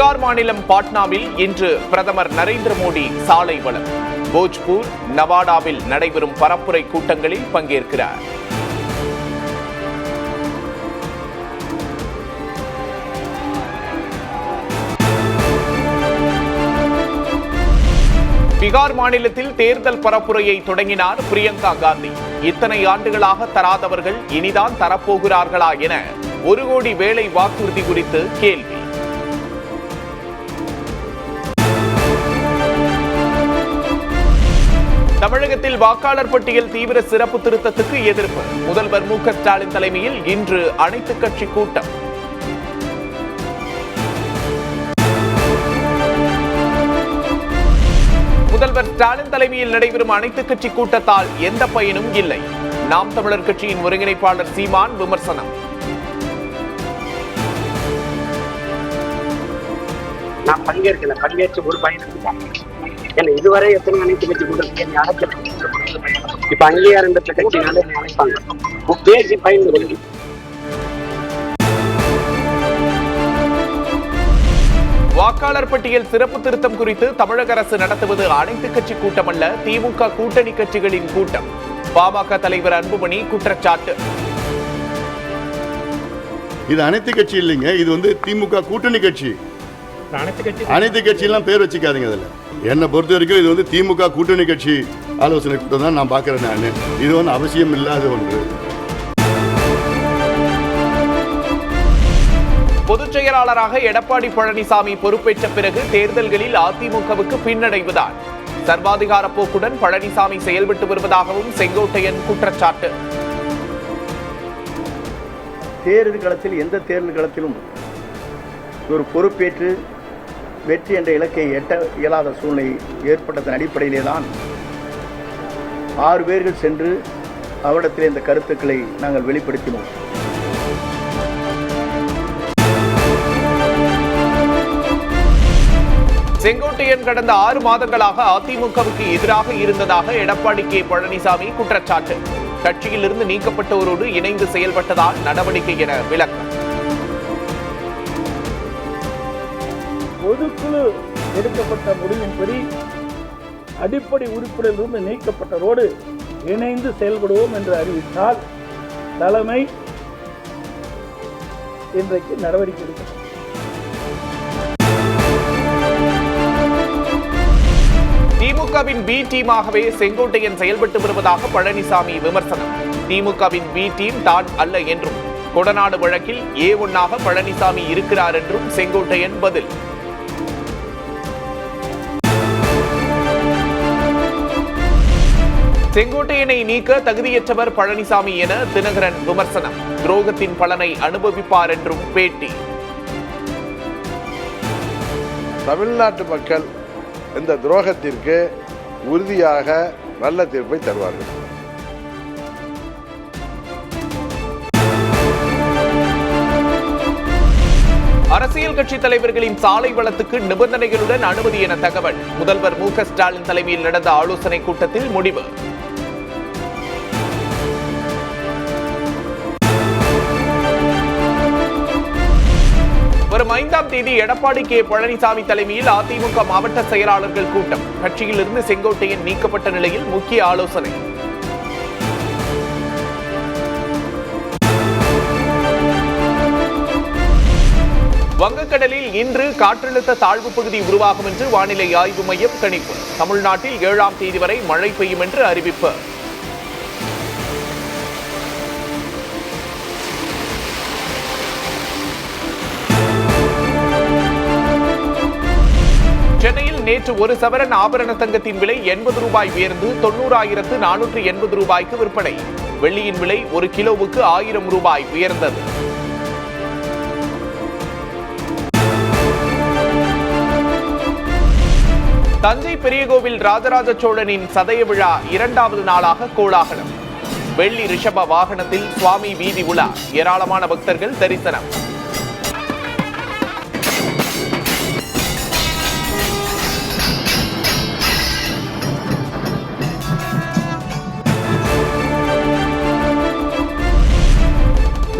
பீகார் மாநிலம் பாட்னாவில் இன்று பிரதமர் நரேந்திர மோடி சாலை வலம். போஜ்பூர், நவாடாவில் நடைபெறும் பரப்புரை கூட்டங்களில் பங்கேற்கிறார். பீகார் மாநிலத்தில் தேர்தல் பரப்புரையை தொடங்கினார் பிரியங்கா காந்தி. இத்தனை ஆண்டுகளாக தராதவர்கள் இனிதான் தரப்போகிறார்களா என 1 கோடி வேலை வாக்குறுதி குறித்து கேள்வி. தமிழகத்தில் வாக்காளர் பட்டியல் தீவிர சிறப்பு திருத்தத்துக்கு எதிர்ப்பு. முதல்வர் மு.க.ஸ்டாலின் தலைமையில் இன்று அனைத்துக் கட்சி கூட்டம். முதல்வர் ஸ்டாலின் தலைமையில் நடைபெறும் அனைத்துக் கட்சி கூட்டத்தால் எந்த பயனும் இல்லை. நாம் தமிழர் கட்சியின் ஒருங்கிணைப்பாளர் சீமான் விமர்சனம். நான் பங்கேற்று ஒரு பயணம் இதுவரை எத்தனை அனைத்து கட்சி கூட்டத்தில் இப்ப அங்கீகாரம் பெற்ற கட்சினால அழைப்பாங்க பேசி பயந்து கொள்ளுங்க. வாக்காளர் பட்டியல் சிறப்பு திருத்தம் குறித்து தமிழக அரசு நடத்துவது அனைத்துக் கட்சி கூட்டம் அல்ல, திமுக கூட்டணி கட்சிகளின் கூட்டம். பாமக தலைவர் அன்புமணி குற்றச்சாட்டு. இது அனைத்து கட்சி இல்லைங்க, இது திமுக கூட்டணி கட்சி. அனைத்து கட்சியெல்லாம் பேர் வச்சுக்காதீங்க. அதில் என்னை பொறுத்த வரைக்கும் இது திமுக கூட்டணி கட்சி ஆலோசனை கூட்டம் தான் நான் பார்க்குறேன். நான் இது அவசியம் இல்லாத ஒன்று. பொதுச் செயலாளராக எடப்பாடி பழனிசாமி பொறுப்பேற்ற பிறகு தேர்தல்களில் அதிமுகவுக்கு பின்னடைவுதான். சர்வாதிகார போக்குடன் பழனிசாமி செயல்பட்டு வருவதாகவும் செங்கோட்டையன் குற்றச்சாட்டு. தேர்தல் களத்தில் எந்த தேர்தல் களத்திலும் ஒரு பொறுப்பேற்று வெற்றி என்ற இலக்கை எட்ட இயலாத சூழ்நிலை ஏற்பட்டதன் அடிப்படையிலே தான் 6 பேர்கள் சென்று அவரிடத்தில் இந்த கருத்துக்களை நாங்கள் வெளிப்படுத்தினோம். செங்கோட்டையன் கடந்த 6 மாதங்களாக அதிமுகவுக்கு எதிராக இருந்ததாக எடப்பாடி கே பழனிசாமி குற்றச்சாட்டு. கட்சியில் இருந்து நீக்கப்பட்டவரோடு இணைந்து செயல்பட்டதால் நடவடிக்கை என விளக்கம். பொதுக்குழு எடுக்கப்பட்ட முடிவின்படி அடிப்படை உறுப்பினரிலிருந்து நீக்கப்பட்டதோடு இணைந்து செயல்படுவோம் என்று அறிவித்தால் தலைமை இன்றைக்கு நடவடிக்கை எடுக்கும். திமுகவின் பி டீமாகவே செங்கோட்டையன் செயல்பட்டு வருவதாக பழனிசாமி விமர்சனம். திமுகவின் பி டீம் தான் அல்ல என்றும், கொடநாடு வழக்கில் A1ஆக பழனிசாமி இருக்கிறார் என்றும் செங்கோட்டையன் பதில். செங்கோட்டையனை நீக்க தகுதியற்றவர் பழனிசாமி என தினகரன் விமர்சனம். துரோகத்தின் பலனை அனுபவிப்பார் என்றும் பேட்டி. தமிழ்நாட்டு மக்கள் இந்த துரோகத்திற்கு உறுதியாக நல்ல தீர்ப்பை தருவார்கள். அரசியல் கட்சி தலைவர்களின் சாலை வளத்துக்கு நிபந்தனைகளுடன் அனுமதி என தகவல். முதல்வர் மு.க.ஸ்டாலின் தலைமையில் நடந்த ஆலோசனை கூட்டத்தில் முடிவு. வரும் 5ஆம் தேதி எடப்பாடி கே பழனிசாமி தலைமையில் அதிமுக மாவட்ட செயலாளர்கள் கூட்டம். கட்சியில் இருந்து செங்கோட்டையன் நீக்கப்பட்ட நிலையில் முக்கிய ஆலோசனை. வங்கக்கடலில் இன்று காற்றழுத்த தாழ்வு பகுதி உருவாகும் என்று வானிலை ஆய்வு மையம் கணிப்பு. தமிழ்நாட்டில் 7ஆம் தேதி வரை மழை பெய்யும் என்று அறிவிப்பு. சென்னையில் நேற்று 1 சவரன் ஆபரண தங்கத்தின் விலை 80 ரூபாய் உயர்ந்து 90,480 ரூபாய்க்கு விற்பனை. வெள்ளியின் விலை 1 கிலோவுக்கு 1000 ரூபாய் உயர்ந்தது. தஞ்சை பெரியகோவில் ராஜராஜ சோழனின் சதய விழா 2வது நாளாக கோலாகலம். வெள்ளி ரிஷப வாகனத்தில் சுவாமி வீதி உலா. ஏராளமான பக்தர்கள் தரிசனம்.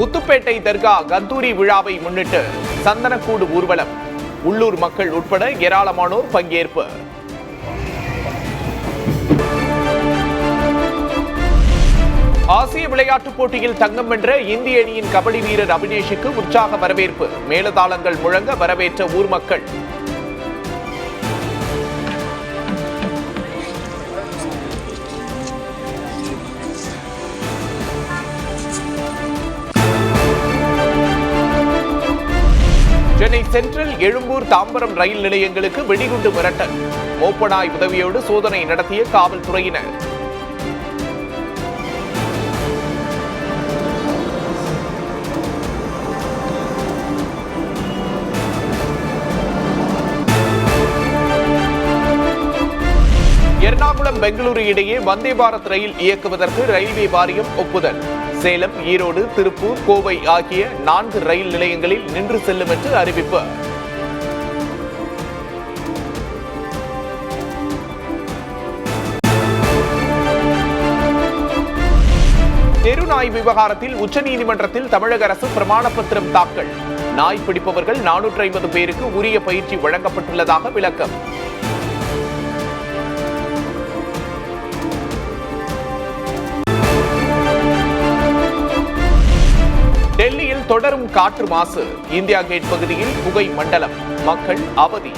முத்துப்பேட்டை தர்கா கந்தூரி விழாவை முன்னிட்டு சந்தனக்கூடு ஊர்வலம். உள்ளூர் மக்கள் உட்பட ஏராளமானோர் பங்கேற்பு. ஆசிய விளையாட்டுப் போட்டியில் தங்கம் வென்ற இந்திய அணியின் கபடி வீரர் அபினேஷுக்கு உற்சாக வரவேற்பு. மேளதாளங்கள் முழங்க வரவேற்ற ஊர் மக்கள். சென்னை சென்ட்ரல், எழும்பூர், தாம்பரம் ரயில் நிலையங்களுக்கு வெடிகுண்டு மிரட்டல். மோப்பனாய் உதவியோடு சோதனை நடத்திய காவல்துறையினர். எர்ணாகுளம், பெங்களூரு இடையே வந்தே பாரத் ரயில் இயக்குவதற்கு ரயில்வே வாரியம் ஒப்புதல். சேலம், ஈரோடு, திருப்பூர், கோவை ஆகிய 4 ரயில் நிலையங்களில் நின்று செல்லும் என்று அறிவிப்பு. தெருநாய் விவகாரத்தில் உச்சநீதிமன்றத்தில் தமிழக அரசு பிரமாண பத்திரம் தாக்கல். நாய் பிடிப்பவர்கள் 450 பேருக்கு உரிய பயிற்சி வழங்கப்பட்டுள்ளதாக விளக்கம். டெல்லியில் தொடரும் காற்று மாசு. இந்தியா கேட் பகுதியில் புகை மண்டலம். மக்கள் அவதி.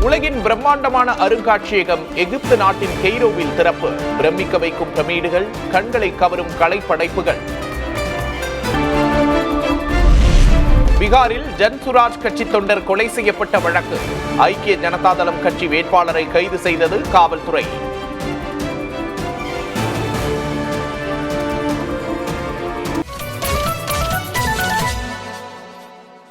உலகின் பிரம்மாண்டமான அருங்காட்சியகம் எகிப்து நாட்டின் கெய்ரோவில் திறப்பு. பிரமிக்க வைக்கும் பிரமிடுகள், கண்களை கவரும் கலைப்படைப்புகள். பீகாரில் ஜன்சுராஜ் கட்சி தொண்டர் கொலை செய்யப்பட்ட வழக்கு. ஐக்கிய ஜனதா தளம் கட்சி வேட்பாளரை கைது செய்தது காவல்துறை.